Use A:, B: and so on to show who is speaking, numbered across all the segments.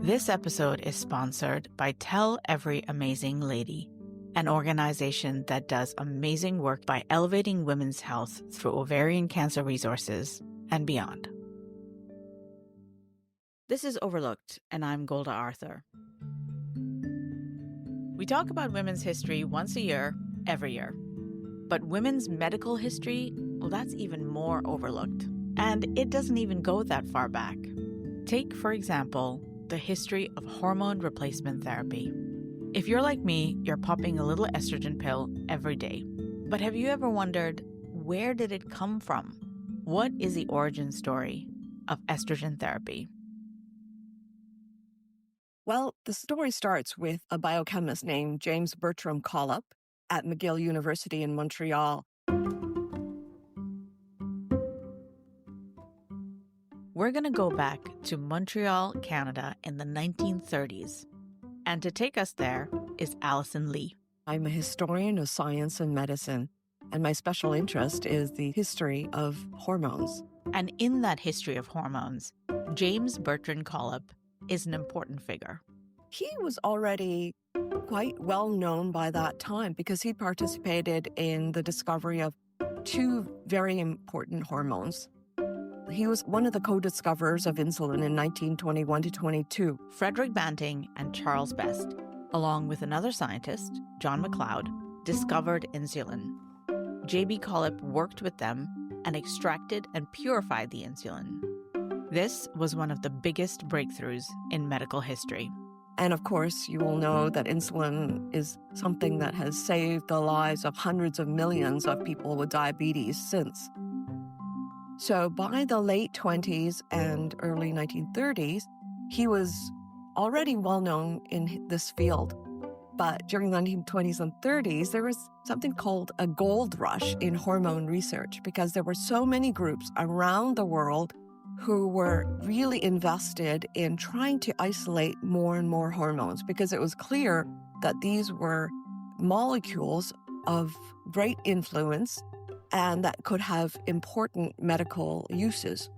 A: This episode is sponsored by Tell Every Amazing Lady, an organization that does amazing work by elevating women's health through ovarian cancer resources and beyond. This is Overlooked, and I'm Golda Arthur. We talk about women's history once a year, every year. But women's medical history, well, that's even more overlooked. And it doesn't even go that far back. Take, for example, the history of hormone replacement therapy. If you're like me, you're popping a little estrogen pill every day. But have you ever wondered, where did it come from? What is the origin story of estrogen therapy?
B: Well, the story starts with a biochemist named James Bertram Collop at McGill University in Montreal.
A: We're going to go back to Montreal, Canada in the 1930s. And to take us there is Alison Li.
B: I'm a historian of science and medicine, and my special interest is the history of hormones.
A: And in that history of hormones, James Bertrand Collop is an important figure.
B: He was already quite well known by that time because he participated in the discovery of two very important hormones. He was one of the co-discoverers of insulin in 1921 to 22.
A: Frederick Banting and Charles Best, along with another scientist, John McLeod, discovered insulin. J.B. Collop worked with them and extracted and purified the insulin. This was one of the biggest breakthroughs in medical history.
B: And of course, you will know that insulin is something that has saved the lives of hundreds of millions of people with diabetes since. So by the late 20s and early 1930s, he was already well known in this field. But during the 1920s and 30s, there was something called a gold rush in hormone research because there were so many groups around the world who were really invested in trying to isolate more and more hormones because it was clear that these were molecules of great influence and that could have important medical uses.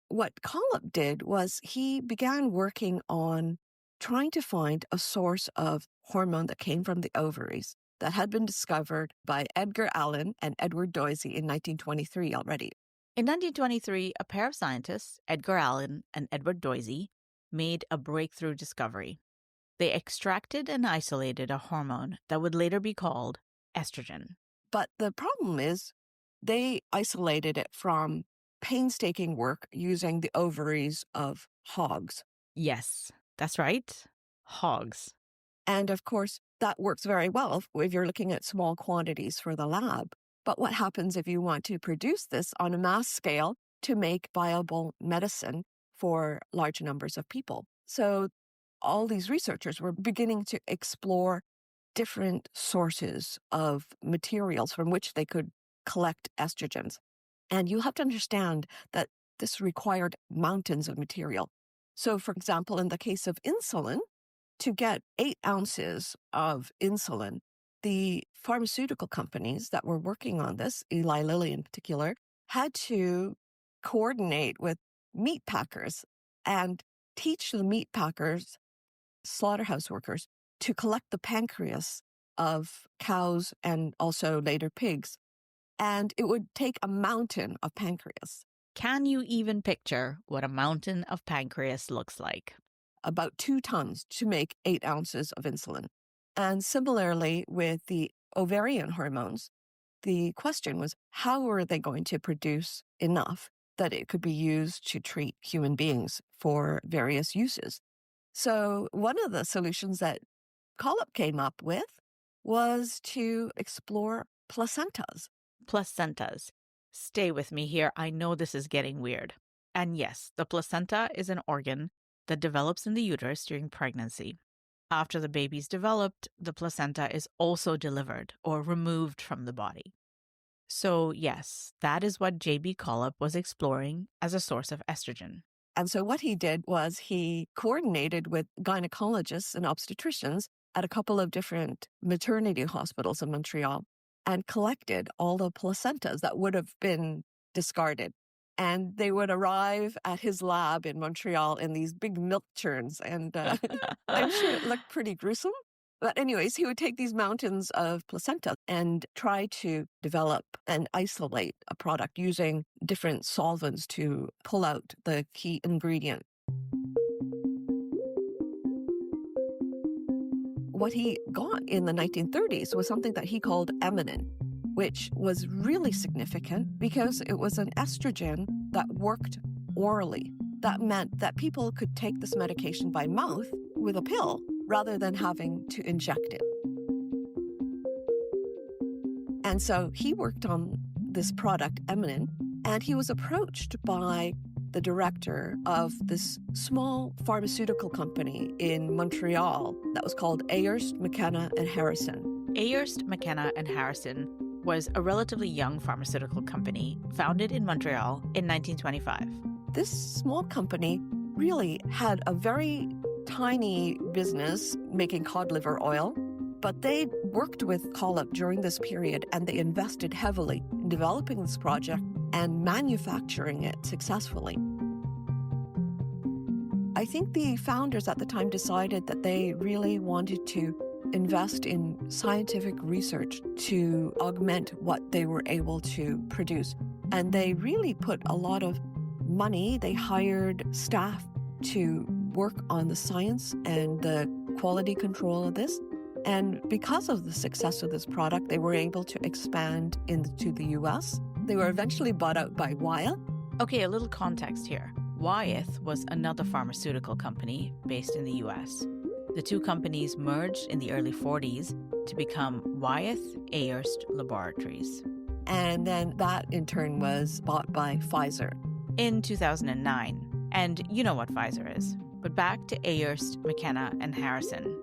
B: What Collop did was he began working on trying to find a source of hormone that came from the ovaries that had been discovered by Edgar Allen and Edward Doisy in 1923 already.
A: In 1923, a pair of scientists, Edgar Allen and Edward Doisy, made a breakthrough discovery. They extracted and isolated a hormone that would later be called estrogen.
B: But the problem is they isolated it from painstaking work using the ovaries of hogs.
A: Yes, that's right. Hogs.
B: And of course, that works very well if you're looking at small quantities for the lab. But what happens if you want to produce this on a mass scale to make viable medicine for large numbers of people? So all these researchers were beginning to explore different sources of materials from which they could collect estrogens. And you have to understand that this required mountains of material. So, for example, in the case of insulin, to get 8 ounces of insulin, the pharmaceutical companies that were working on this, Eli Lilly in particular, had to coordinate with meat packers and teach the meat packers, slaughterhouse workers, to collect the pancreas of cows and also later pigs. And it would take a mountain of pancreas.
A: Can you even picture what a mountain of pancreas looks like?
B: About 2 tons to make 8 ounces of insulin. And similarly with the ovarian hormones, the question was, how were they going to produce enough that it could be used to treat human beings for various uses? So one of the solutions that Collop came up with was to explore placentas.
A: Placentas. Stay with me here. I know this is getting weird. And yes, the placenta is an organ that develops in the uterus during pregnancy. After the baby's developed, the placenta is also delivered or removed from the body. So yes, that is what J.B. Collop was exploring as a source of estrogen.
B: And so what he did was he coordinated with gynecologists and obstetricians at a couple of different maternity hospitals in Montreal and collected all the placentas that would have been discarded. And they would arrive at his lab in Montreal in these big milk churns. And I'm sure it looked pretty gruesome. But anyways, he would take these mountains of placenta and try to develop and isolate a product using different solvents to pull out the key ingredient. What he got in the 1930s was something that he called Premarin, which was really significant because it was an estrogen that worked orally. That meant that people could take this medication by mouth with a pill rather than having to inject it. And so he worked on this product, Premarin, and he was approached by the director of this small pharmaceutical company in Montreal that was called Ayerst, McKenna and Harrison.
A: Ayerst, McKenna and Harrison was a relatively young pharmaceutical company founded in Montreal in 1925.
B: This small company really had a very tiny business making cod liver oil, but they worked with Collip during this period and they invested heavily in developing this project and manufacturing it successfully. I think the founders at the time decided that they really wanted to invest in scientific research to augment what they were able to produce. And they really put a lot of money. They hired staff to work on the science and the quality control of this. And because of the success of this product, they were able to expand into the US. They were eventually bought out by Wyeth.
A: Okay, a little context here. Wyeth was another pharmaceutical company based in the US. The two companies merged in the early 40s to become Wyeth Ayerst Laboratories.
B: And then that in turn was bought by Pfizer
A: in 2009. And you know what Pfizer is. But back to Ayerst, McKenna, and Harrison.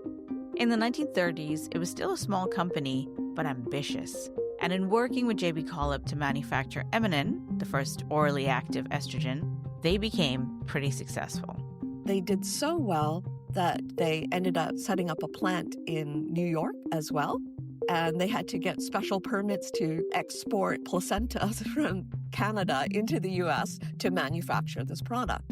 A: In the 1930s, it was still a small company, but ambitious. And in working with J.B. Collip to manufacture Premarin, the first orally active estrogen, they became pretty successful.
B: They did so well that they ended up setting up a plant in New York as well. And they had to get special permits to export placentas from Canada into the US to manufacture this product.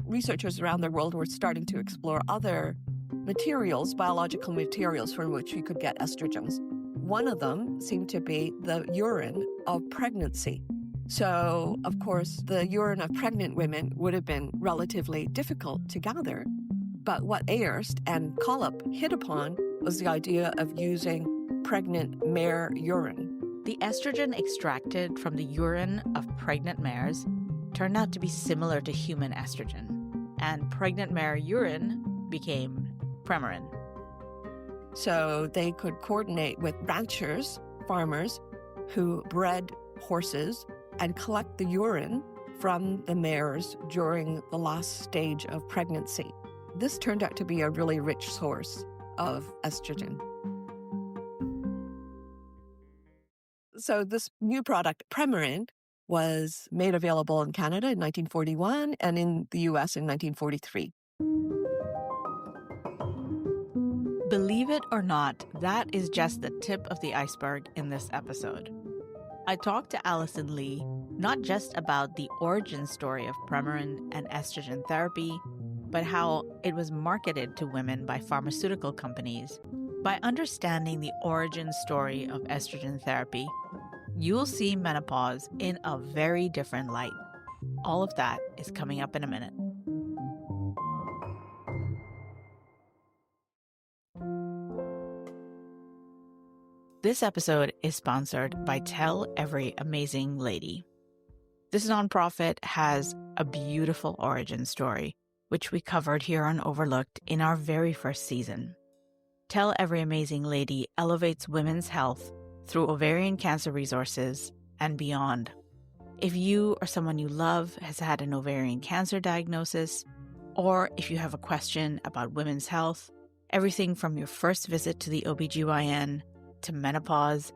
B: Researchers around the world were starting to explore other materials, biological materials from which we could get estrogens. One of them seemed to be the urine of pregnancy. So, of course, the urine of pregnant women would have been relatively difficult to gather. But what Ayerst and Collip hit upon was the idea of using PREgnant MAre urine.
A: The estrogen extracted from the urine of pregnant mares turned out to be similar to human estrogen, and PREgnant MAre urine became Premarin.
B: So they could coordinate with ranchers, farmers, who bred horses and collect the urine from the mares during the last stage of pregnancy. This turned out to be a really rich source of estrogen. So this new product, Premarin, was made available in Canada in 1941 and in the US in 1943.
A: Believe it or not, that is just the tip of the iceberg in this episode. I talked to Alison Li not just about the origin story of Premarin and estrogen therapy, but how it was marketed to women by pharmaceutical companies. By understanding the origin story of estrogen therapy, you'll see menopause in a very different light. All of that is coming up in a minute. This episode is sponsored by Tell Every Amazing Lady. This nonprofit has a beautiful origin story, which we covered here on Overlooked in our very first season. Tell Every Amazing Lady elevates women's health through ovarian cancer resources and beyond. If you or someone you love has had an ovarian cancer diagnosis, or if you have a question about women's health, everything from your first visit to the OBGYN to menopause,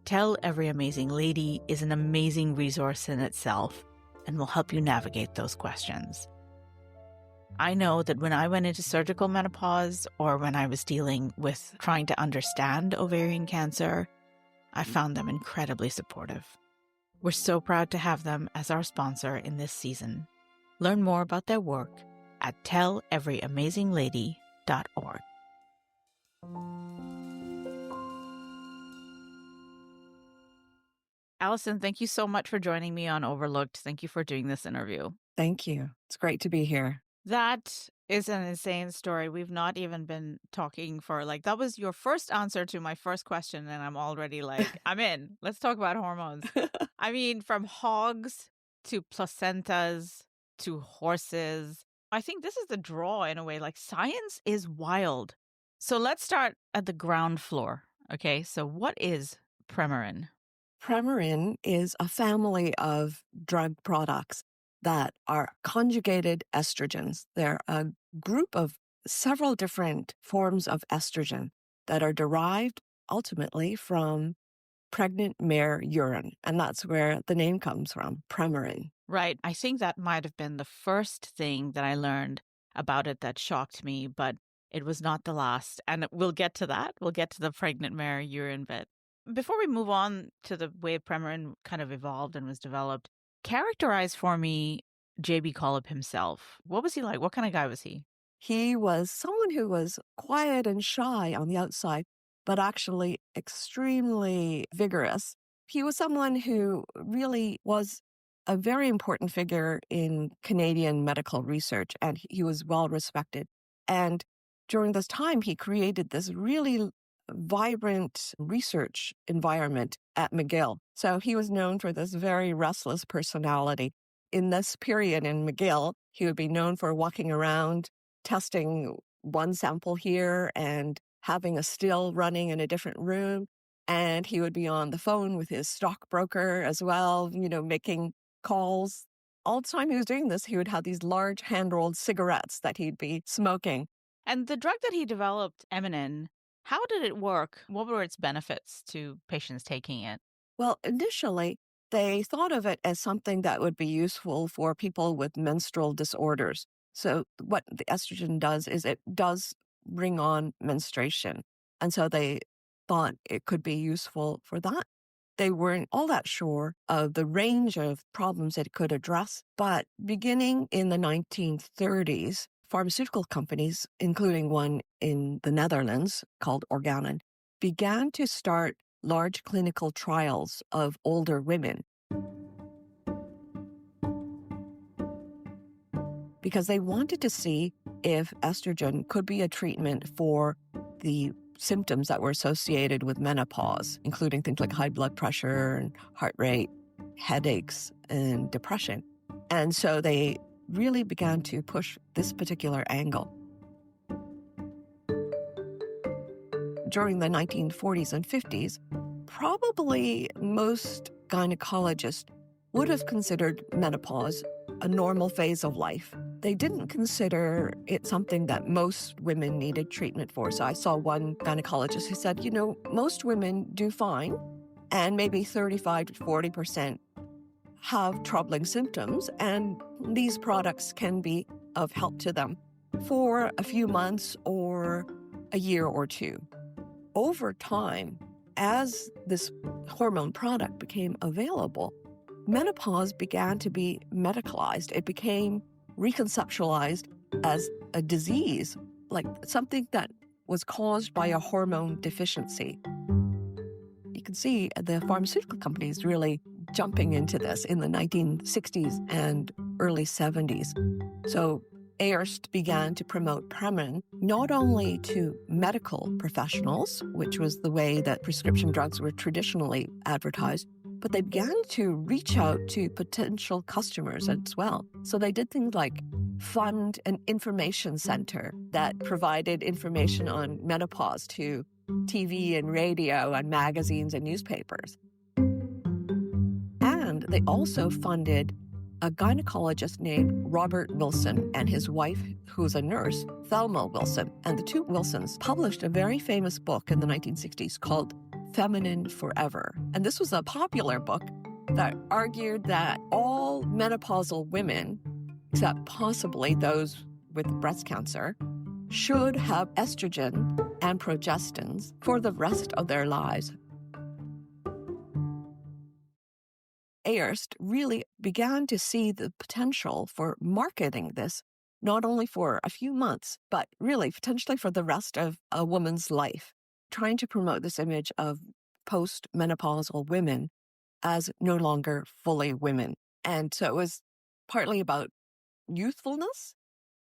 A: Tell Every Amazing Lady is an amazing resource in itself and will help you navigate those questions. I know that when I went into surgical menopause or when I was dealing with trying to understand ovarian cancer, I found them incredibly supportive. We're so proud to have them as our sponsor in this season. Learn more about their work at telleveryamazinglady.org. Alison, thank you so much for joining me on Overlooked. Thank you for doing this interview.
B: Thank you. It's great to be here.
A: That is an insane story. We've not even been talking for that was your first answer to my first question, and I'm already I'm in. Let's talk about hormones. I mean, from hogs to placentas to horses. I think this is the draw in a way. Science is wild. So let's start at the ground floor. Okay, so what is Premarin?
B: Premarin is a family of drug products that are conjugated estrogens. They're a group of several different forms of estrogen that are derived ultimately from pregnant mare urine. And that's where the name comes from, Premarin.
A: Right. I think that might have been the first thing that I learned about it that shocked me, but it was not the last. And we'll get to that. We'll get to the pregnant mare urine bit. Before we move on to the way Premarin kind of evolved and was developed, characterize for me J.B. Collip himself. What was he like? What kind of guy was he?
B: He was someone who was quiet and shy on the outside, but actually extremely vigorous. He was someone who really was a very important figure in Canadian medical research, and he was well respected. And during this time, he created this really vibrant research environment at McGill. So he was known for this very restless personality. In this period in McGill, he would be known for walking around, testing one sample here and having a still running in a different room. And he would be on the phone with his stockbroker as well, making calls. All the time he was doing this, he would have these large hand-rolled cigarettes that he'd be smoking.
A: And the drug that he developed, Eminen, how did it work? What were its benefits to patients taking it?
B: Well, initially, they thought of it as something that would be useful for people with menstrual disorders. So what the estrogen does is it does bring on menstruation. And so they thought it could be useful for that. They weren't all that sure of the range of problems it could address. But beginning in the 1930s, pharmaceutical companies, including one in the Netherlands called organon, began to start large clinical trials of older women because they wanted to see if estrogen could be a treatment for the symptoms that were associated with menopause, including things like high blood pressure and heart rate, headaches, and depression. And so they really began to push this particular angle. During the 1940s and 50s, probably most gynecologists would have considered menopause a normal phase of life. They didn't consider it something that most women needed treatment for. So I saw one gynecologist who said, most women do fine, and maybe 35 to 40% have troubling symptoms, and these products can be of help to them for a few months or a year or two. Over time, as this hormone product became available, menopause began to be medicalized. It became reconceptualized as a disease, like something that was caused by a hormone deficiency. You can see the pharmaceutical companies really jumping into this in the 1960s and early 70s. So Hearst began to promote Premarin not only to medical professionals, which was the way that prescription drugs were traditionally advertised, but they began to reach out to potential customers as well. So they did things like fund an information center that provided information on menopause to TV and radio and magazines and newspapers. And they also funded a gynecologist named Robert Wilson and his wife, who was a nurse, Thelma Wilson. And the two Wilsons published a very famous book in the 1960s called Feminine Forever. And this was a popular book that argued that all menopausal women, except possibly those with breast cancer, should have estrogen and progestins for the rest of their lives. Ayerst really began to see the potential for marketing this, not only for a few months, but really potentially for the rest of a woman's life, trying to promote this image of post-menopausal women as no longer fully women. And so it was partly about youthfulness,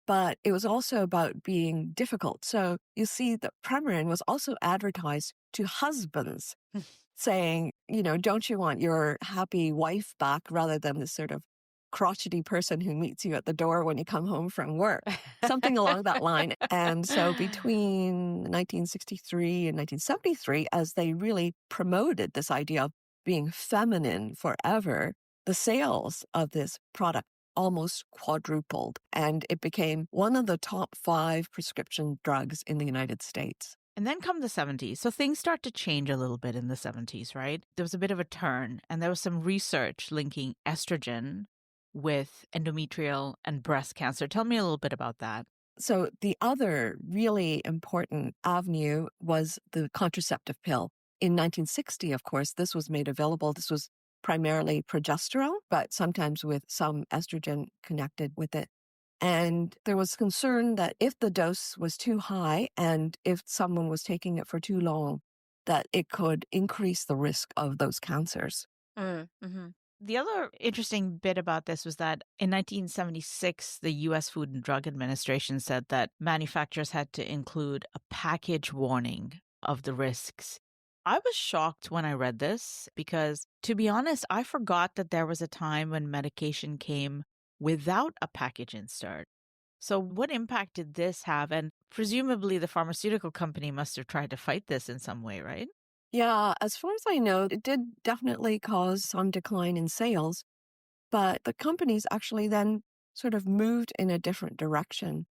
B: but it was also about being difficult. So you see that Premarin was also advertised to husbands saying, don't you want your happy wife back rather than this sort of crotchety person who meets you at the door when you come home from work? Something along that line. And so between 1963 and 1973, as they really promoted this idea of being feminine forever, the sales of this product almost quadrupled, and it became one of the top 5 prescription drugs in the United States.
A: And then come the 70s. So things start to change a little bit in the 70s, right? There was a bit of a turn, and there was some research linking estrogen with endometrial and breast cancer. Tell me a little bit about that.
B: So the other really important avenue was the contraceptive pill. In 1960, of course, this was made available. This was primarily progesterone, but sometimes with some estrogen connected with it. And there was concern that if the dose was too high and if someone was taking it for too long, that it could increase the risk of those cancers.
A: Mm-hmm. The other interesting bit about this was that in 1976, the U.S. Food and Drug Administration said that manufacturers had to include a package warning of the risks. I was shocked when I read this because, to be honest, I forgot that there was a time when medication came without a package insert. So what impact did this have? And presumably the pharmaceutical company must have tried to fight this in some way, right?
B: Yeah, as far as I know, it did definitely cause some decline in sales, but the companies actually then sort of moved in a different direction.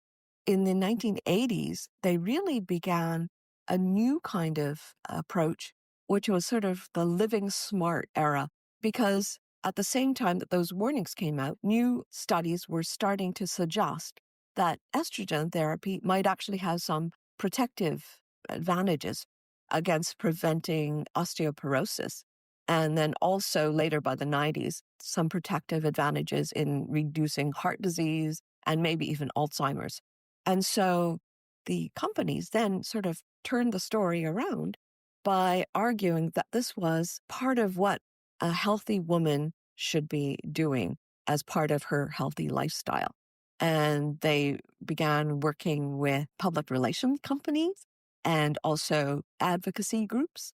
B: In the 1980s, they really began a new kind of approach, which was sort of the living smart era, because at the same time that those warnings came out, new studies were starting to suggest that estrogen therapy might actually have some protective advantages against preventing osteoporosis. And then also later by the 90s, some protective advantages in reducing heart disease and maybe even Alzheimer's. And so the companies then sort of turned the story around by arguing that this was part of what a healthy woman should be doing as part of her healthy lifestyle. And they began working with public relations companies and also advocacy groups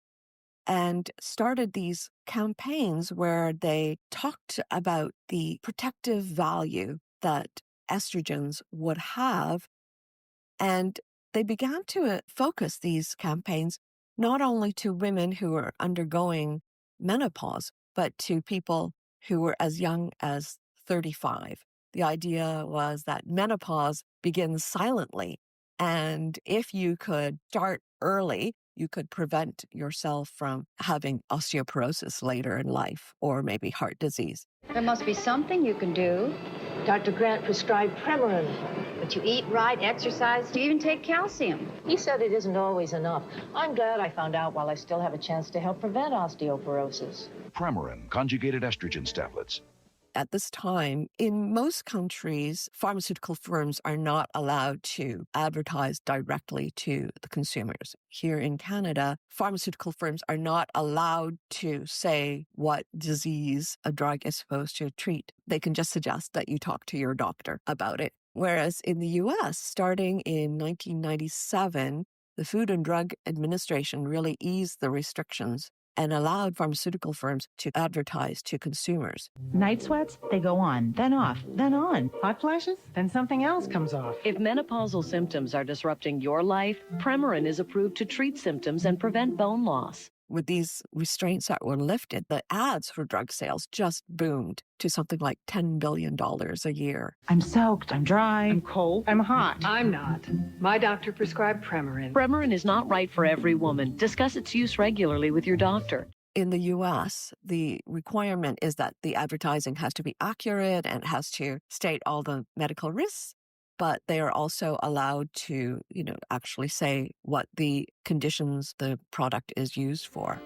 B: and started these campaigns where they talked about the protective value that estrogens would have. And they began to focus these campaigns not only to women who were undergoing menopause, but to people who were as young as 35. The idea was that menopause begins silently. And if you could start early, you could prevent yourself from having osteoporosis later in life or maybe heart disease.
C: There must be something you can do.
D: Dr. Grant prescribed Premarin.
C: But you eat right, exercise, you even take calcium.
D: He said it isn't always enough. I'm glad I found out while I still have a chance to help prevent osteoporosis.
E: Premarin, conjugated estrogen tablets.
B: At this time, in most countries, pharmaceutical firms are not allowed to advertise directly to the consumers. Here in Canada, pharmaceutical firms are not allowed to say what disease a drug is supposed to treat. They can just suggest that you talk to your doctor about it. Whereas in the US, starting in 1997, the Food and Drug Administration really eased the restrictions and allowed pharmaceutical firms to advertise to consumers.
F: Night sweats, they go on, then off, then on.
G: Hot flashes? Then something else comes off.
H: If menopausal symptoms are disrupting your life, Premarin is approved to treat symptoms and prevent bone loss.
B: With these restraints that were lifted, the ads for drug sales just boomed to something like $10 billion a year.
F: I'm soaked, I'm dry,
G: I'm cold, I'm hot.
D: I'm not. My doctor prescribed Premarin.
H: Premarin is not right for every woman. Discuss its use regularly with your doctor.
B: In the US, the requirement is that the advertising has to be accurate and has to state all the medical risks, but they are also allowed to, actually say what the conditions the product is used for.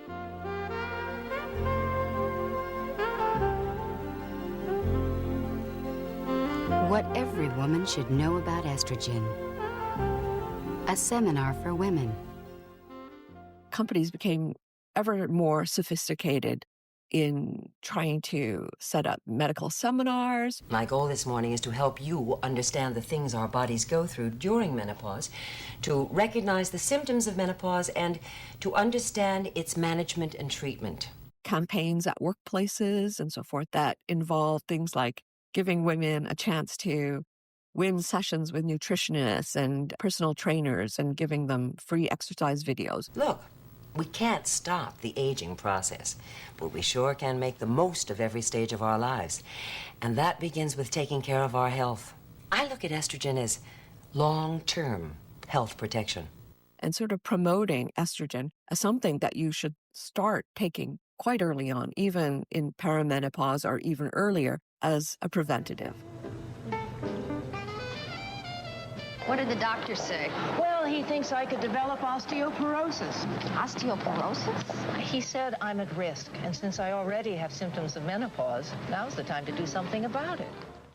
I: What every woman should know about estrogen. A seminar for women.
B: Companies became ever more sophisticated in trying to set up medical seminars.
J: My goal this morning is to help you understand the things our bodies go through during menopause, to recognize the symptoms of menopause, and to understand its management and treatment.
B: Campaigns at workplaces and so forth that involve things like giving women a chance to win sessions with nutritionists and personal trainers and giving them free exercise videos.
J: Look, we can't stop the aging process, but we sure can make the most of every stage of our lives. And that begins with taking care of our health. I look at estrogen as long-term health protection.
B: And sort of promoting estrogen as something that you should start taking quite early on, even in perimenopause or even earlier, as a preventative.
C: What did the doctor say?
D: Well, he thinks I could develop osteoporosis.
C: Osteoporosis?
D: He said I'm at risk, and since I already have symptoms of menopause, now's the time to do something about it.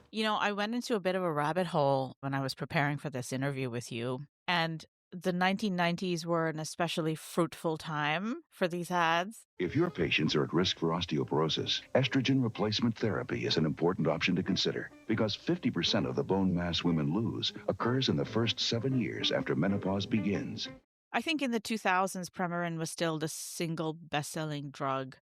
A: You know, I went into a bit of a rabbit hole when I was preparing for this interview with you, and the 1990s were an especially fruitful time for these ads.
E: If your patients are at risk for osteoporosis, estrogen replacement therapy is an important option to consider because 50% of the bone mass women lose occurs in the first 7 years after menopause begins.
A: I think in the 2000s, Premarin was still the single best-selling drug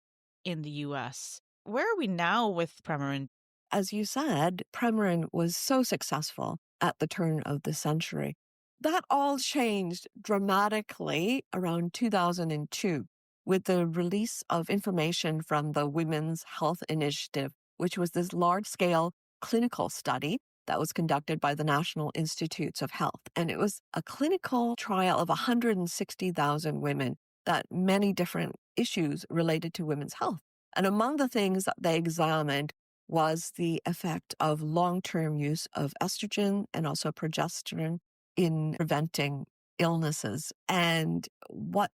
A: in the U.S. Where are we now with Premarin?
B: As you said, Premarin was so successful at the turn of the century. That all changed dramatically around 2002 with the release of information from the Women's Health Initiative, which was this large-scale clinical study that was conducted by the National Institutes of Health. And it was a clinical trial of 160,000 women that many different issues related to women's health. And among the things that they examined was the effect of long-term use of estrogen and also progesterone in preventing illnesses. And what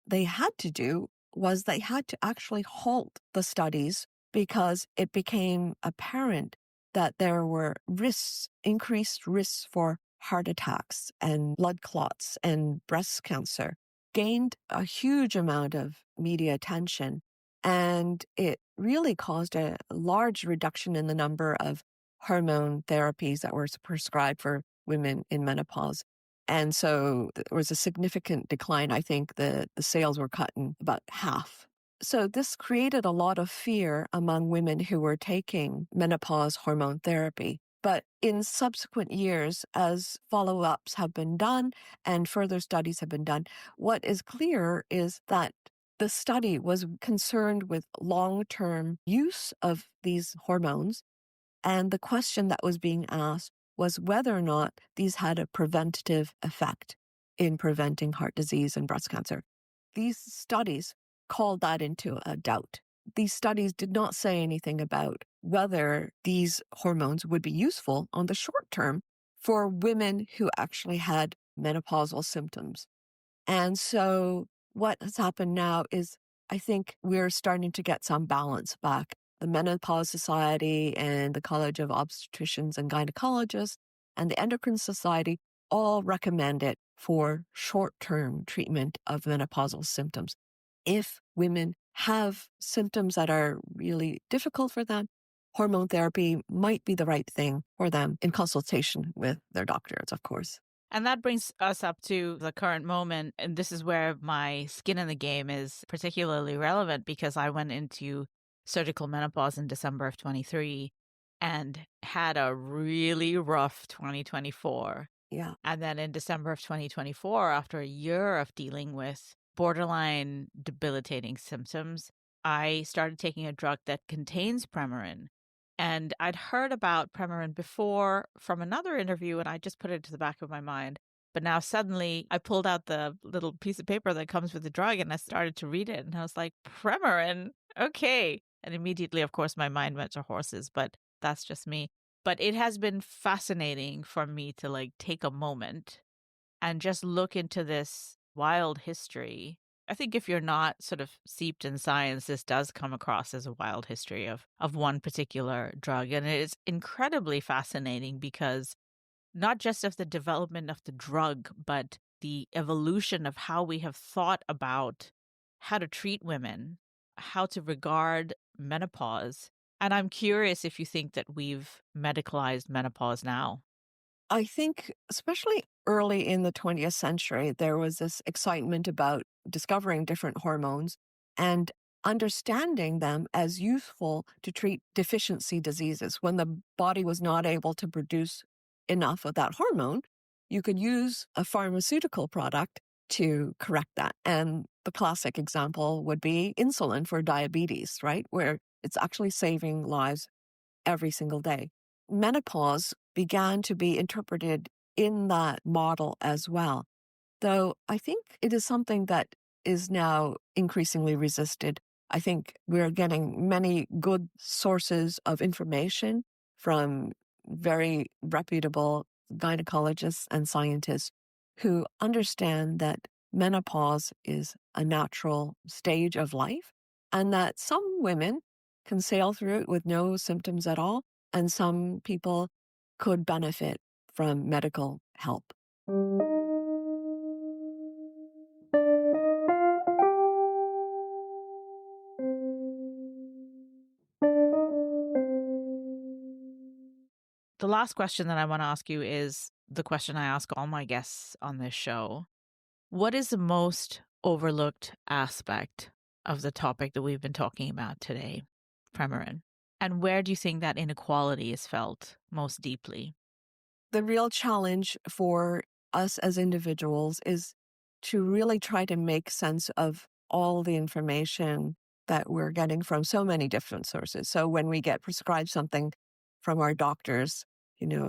B: they had to do was they had to actually halt the studies because it became apparent that there were risks, increased risks for heart attacks and blood clots and breast cancer, gained a huge amount of media attention. And it really caused a large reduction in the number of hormone therapies that were prescribed for women in menopause. And so there was a significant decline. I think the sales were cut in about half. So this created a lot of fear among women who were taking menopause hormone therapy. But in subsequent years, as follow-ups have been done and further studies have been done, what is clear is that the study was concerned with long-term use of these hormones. And the question that was being asked was whether or not these had a preventative effect in preventing heart disease and breast cancer. These studies called that into a doubt. These studies did not say anything about whether these hormones would be useful on the short term for women who actually had menopausal symptoms. And so what has happened now is I think we're starting to get some balance back. The Menopause Society and the College of Obstetricians and Gynecologists and the Endocrine Society all recommend it for short-term treatment of menopausal symptoms. If women have symptoms that are really difficult for them, hormone therapy might be the right thing for them in consultation with their doctors, of course.
A: And that brings us up to the current moment. And this is where my skin in the game is particularly relevant because I went into surgical menopause in December of 23 and had a really rough 2024.
B: Yeah.
A: And then in December of 2024, after a year of dealing with borderline debilitating symptoms, I started taking a drug that contains Premarin. And I'd heard about Premarin before from another interview, and I just put it to the back of my mind. But now suddenly I pulled out the little piece of paper that comes with the drug and I started to read it. And I was like, Premarin, okay. And immediately, of course, my mind went to horses, but that's just me. But it has been fascinating for me to take a moment and just look into this wild history I think if you're not sort of steeped in science, this does come across as a wild history of one particular drug. And it is incredibly fascinating because not just of the development of the drug, but the evolution of how we have thought about how to treat women, how to regard menopause. And I'm curious if you think that we've medicalized menopause now.
B: I think, especially early in the 20th century, there was this excitement about discovering different hormones and understanding them as useful to treat deficiency diseases. When the body was not able to produce enough of that hormone, you could use a pharmaceutical product to correct that. And the classic example would be insulin for diabetes, right? Where it's actually saving lives every single day. Menopause began to be interpreted in that model as well, though I think it is something that is now increasingly resisted. I think we're getting many good sources of information from very reputable gynecologists and scientists who understand that menopause is a natural stage of life and that some women can sail through it with no symptoms at all, and some people could benefit from medical help.
A: The last question that I want to ask you is the question I ask all my guests on this show. What is the most overlooked aspect of the topic that we've been talking about today, Premarin? And where do you think that inequality is felt most deeply?
B: The real challenge for us as individuals is to really try to make sense of all the information that we're getting from so many different sources. So when we get prescribed something from our doctors,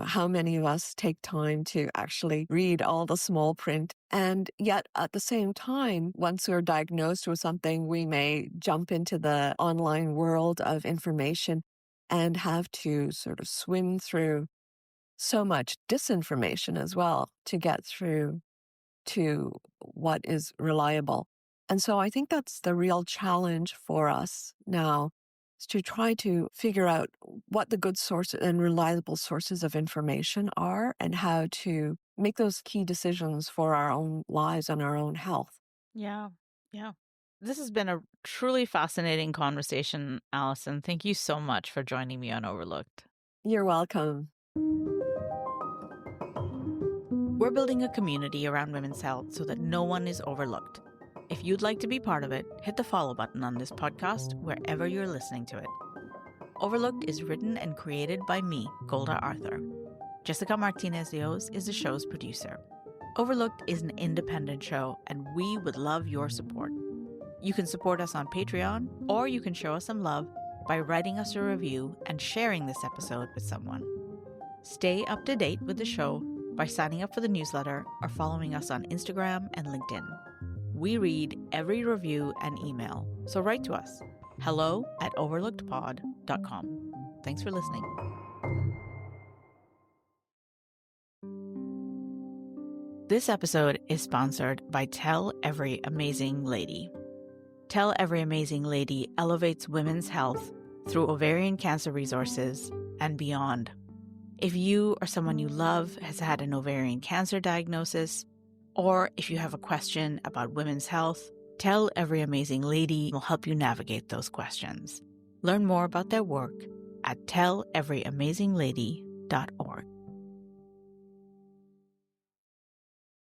B: how many of us take time to actually read all the small print? And yet at the same time, once we're diagnosed with something, we may jump into the online world of information and have to sort of swim through so much disinformation as well to get through to what is reliable. And so I think that's the real challenge for us now, is to try to figure out what the good sources and reliable sources of information are and how to make those key decisions for our own lives and our own health.
A: Yeah. This has been a truly fascinating conversation, Alison. Thank you so much for joining me on Overlooked.
B: You're welcome.
A: We're building a community around women's health so that no one is overlooked. If you'd like to be part of it, hit the follow button on this podcast wherever you're listening to it. Overlooked is written and created by me, Golda Arthur. Jessica Martinez-Leos is the show's producer. Overlooked is an independent show, and we would love your support. You can support us on Patreon, or you can show us some love by writing us a review and sharing this episode with someone. Stay up to date with the show by signing up for the newsletter or following us on Instagram and LinkedIn. We read every review and email, so write to us. hello@overlookedpod.com. Thanks for listening. This episode is sponsored by Tell Every Amazing Lady. Tell Every Amazing Lady elevates women's health through ovarian cancer resources and beyond. If you or someone you love has had an ovarian cancer diagnosis, or if you have a question about women's health, Tell Every Amazing Lady will help you navigate those questions. Learn more about their work at telleveryamazinglady.org.